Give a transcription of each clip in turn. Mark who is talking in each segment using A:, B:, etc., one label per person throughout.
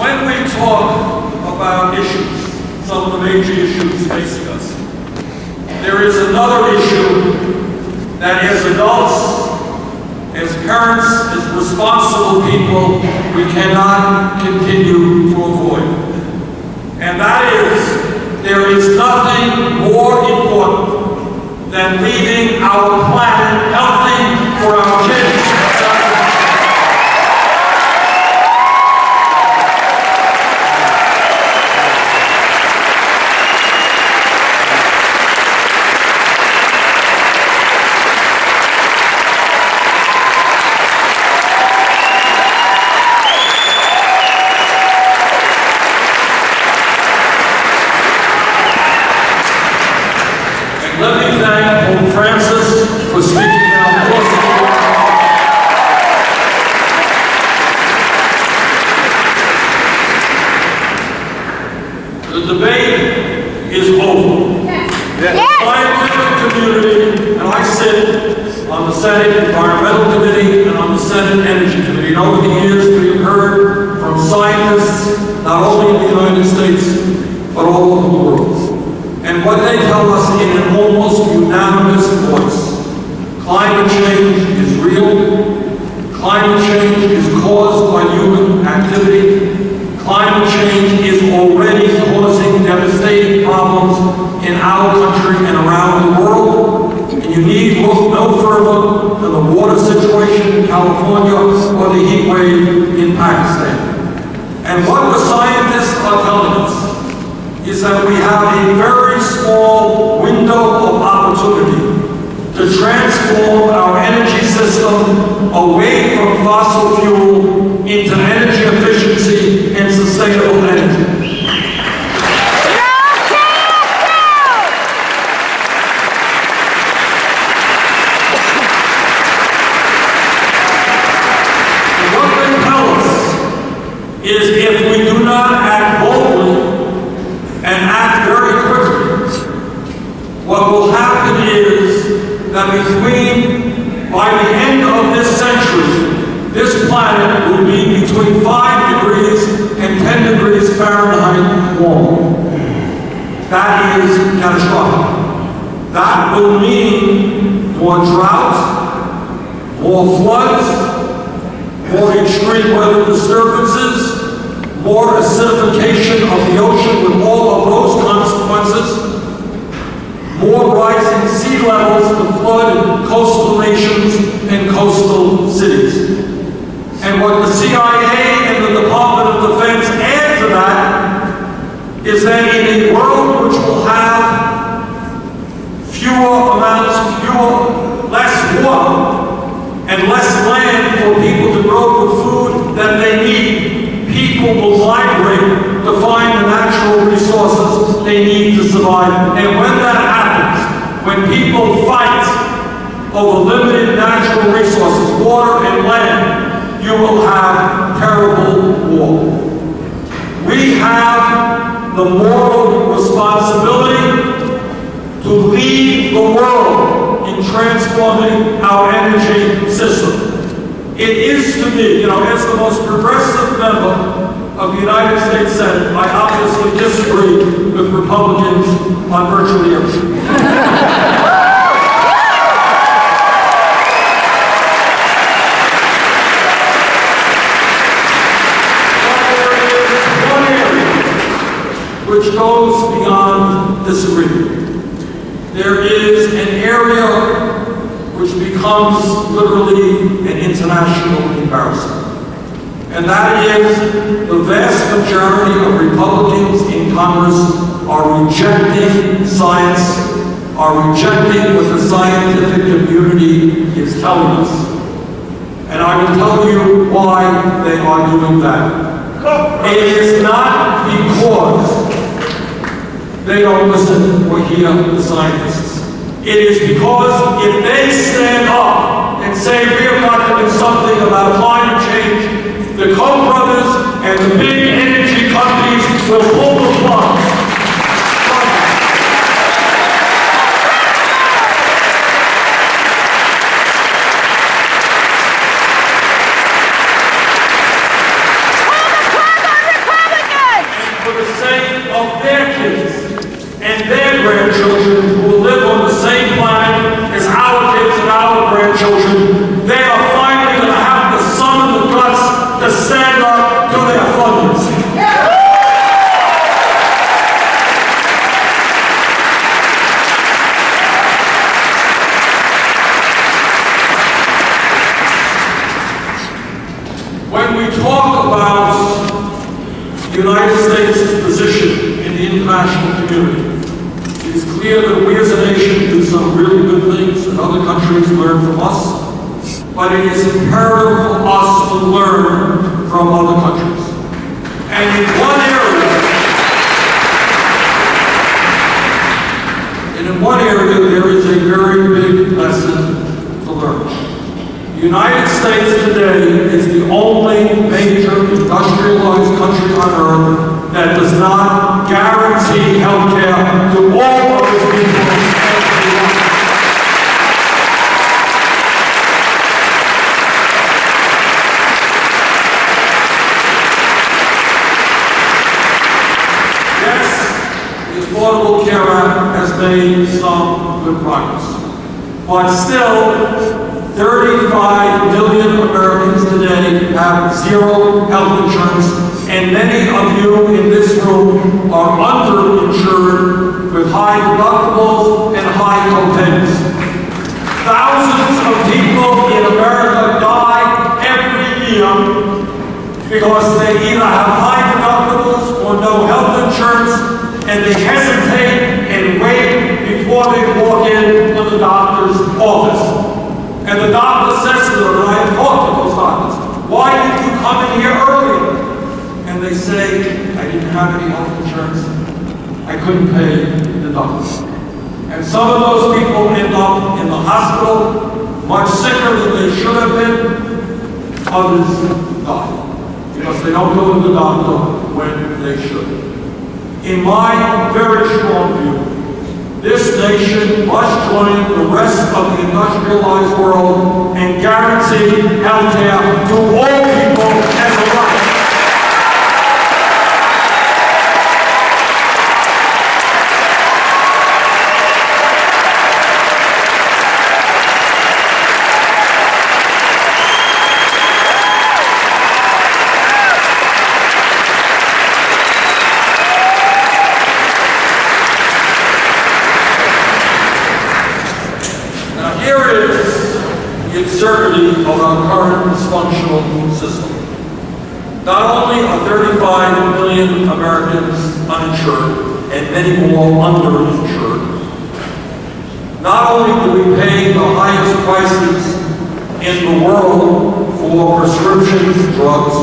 A: when we talk about issues, some of the major issues facing us, there is another issue that as adults, as parents, as responsible people, we cannot continue to avoid. And that is, there is nothing more important than leaving our planet healthy for our kids. Let me thank Pope Francis for speaking out forcefully. The debate is over. Yes. The scientific community, and I sit on the Senate Environmental Committee and on the Senate Energy Committee. And over the years, we've heard from scientists, not only in the United States, but all over the world. And what they tell us in an almost unanimous voice, climate change is real, climate change is caused by human activity, climate change is already causing devastating problems in our country and around the world, and you need look no further than the water situation in California or the heat wave in Pakistan. And what the scientists are telling us is that we have a very small window of opportunity to transform our energy system away from fossil fuel into energy efficiency and sustainable energy. And what they tell us is if we do not act boldly and act very quickly, what will happen is that by the end of this century, this planet will be between 5 degrees and 10 degrees Fahrenheit warm. That is catastrophic. That will mean more drought, more floods, more extreme weather disturbances, more acidification of the ocean with all of those consequences, more rising sea levels to flood coastal nations and coastal cities. And what the CIA and the Department of Defense add to that is that in a world which will have less water and less land for people to grow the food that they need, people will migrate to find the natural resources they need to survive. And when that happens, when people fight over limited natural resources, water and land, you will have terrible war. We have the moral responsibility to lead the world in transforming our energy system. It is to me, as the most progressive member of the United States Senate, I obviously disagree with Republicans on virtually everything. Which goes beyond disagreement. There is an area which becomes literally an international embarrassment. And that is the vast majority of Republicans in Congress are rejecting science, are rejecting what the scientific community is telling us. And I will tell you why they are doing that. It is not because they don't listen or hear the scientists. It is because if they stand up and say we have got to do something about climate change, the Koch brothers and the big energy companies will pull the plug. grandchildren who will live on the same planet as our kids and our grandchildren, they are finally going to have the sun and the guts to stand up to their funders. When we talk about the United States' position in the international community, it's clear that we as a nation do some really good things and other countries learn from us, but it is imperative for us to learn from other countries. And in one area there is a very big lesson to learn. The United States today is the only major industrialized country on earth that does not guarantee health care to all of its people. Yes, the Affordable Care Act has made some good progress, but still, 35 million Americans today have zero health insurance, and many of you in this room are underinsured with high deductibles and high copays. Thousands of people in America die every year because they either have high deductibles or no health insurance, and they hesitate and wait before they walk into the doctor's office. And the doctor says to them, and I have talked to those doctors, why did you come in here earlier? And they say, I didn't have any health insurance. I couldn't pay the doctor. And some of those people end up in the hospital, much sicker than they should have been. Others die because they don't go to the doctor when they should. In my very strong view, this nation must join the rest of the industrialized world and guarantee health care to all people as a right. Absurdity of our current dysfunctional system. Not only are 35 million Americans uninsured and many more underinsured, not only do we pay the highest prices in the world for prescription drugs,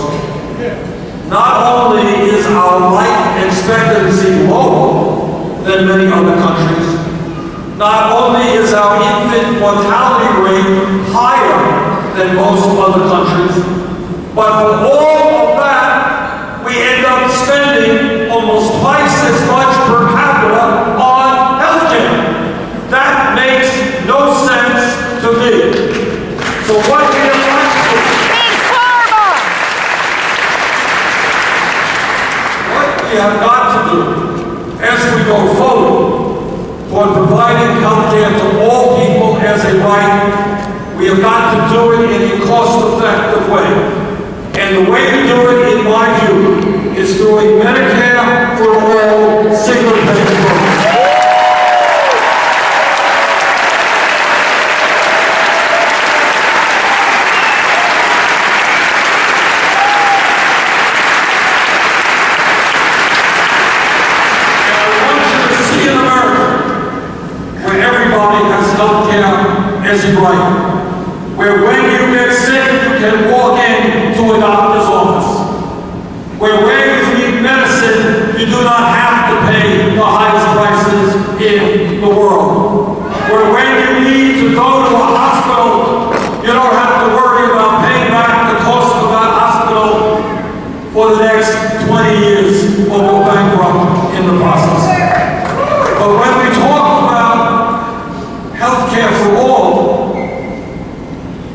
A: not only is our life expectancy lower than many other countries, not only is our infant mortality rate higher than most other countries, but for all of that, we end up spending almost twice as much per capita on health care. That makes no sense to me. So what we have got to do, as we go forward, for providing health care to all people as a right, we have got to do it in a cost-effective way. And the way to do it, in my view, is through a Medicare for all single-payer program. As a right, where when you get sick, you can walk into a doctor's office. Where when you need medicine, you do not have to pay the highest prices in the world. Where when you need to go to a hospital, you don't have to worry about paying back the cost of that hospital for the next 20 years or go bankrupt in the process. But when we talk about health care for all,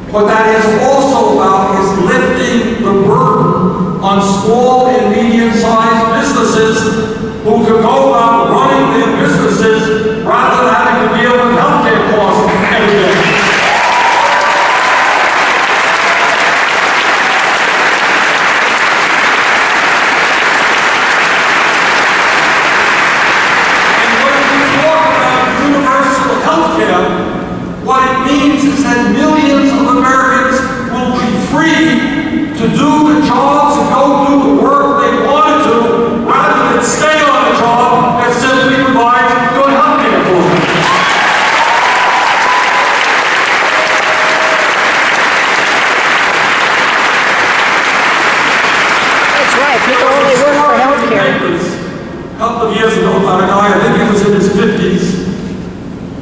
A: what that is also about is lifting the burden on small and medium-sized businesses who can go about running their businesses about a guy, I think he was in his 50s,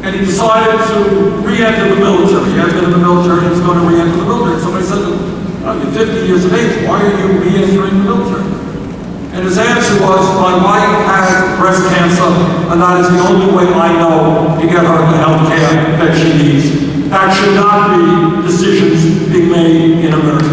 A: and he decided to re-enter the military. He had been in the military, he was going to re-enter the military. Somebody said to him, oh, you're 50 years of age, why are you re-entering the military? And his answer was, my wife has breast cancer, and that is the only way I know to get her the health care that she needs. That should not be decisions being made in America.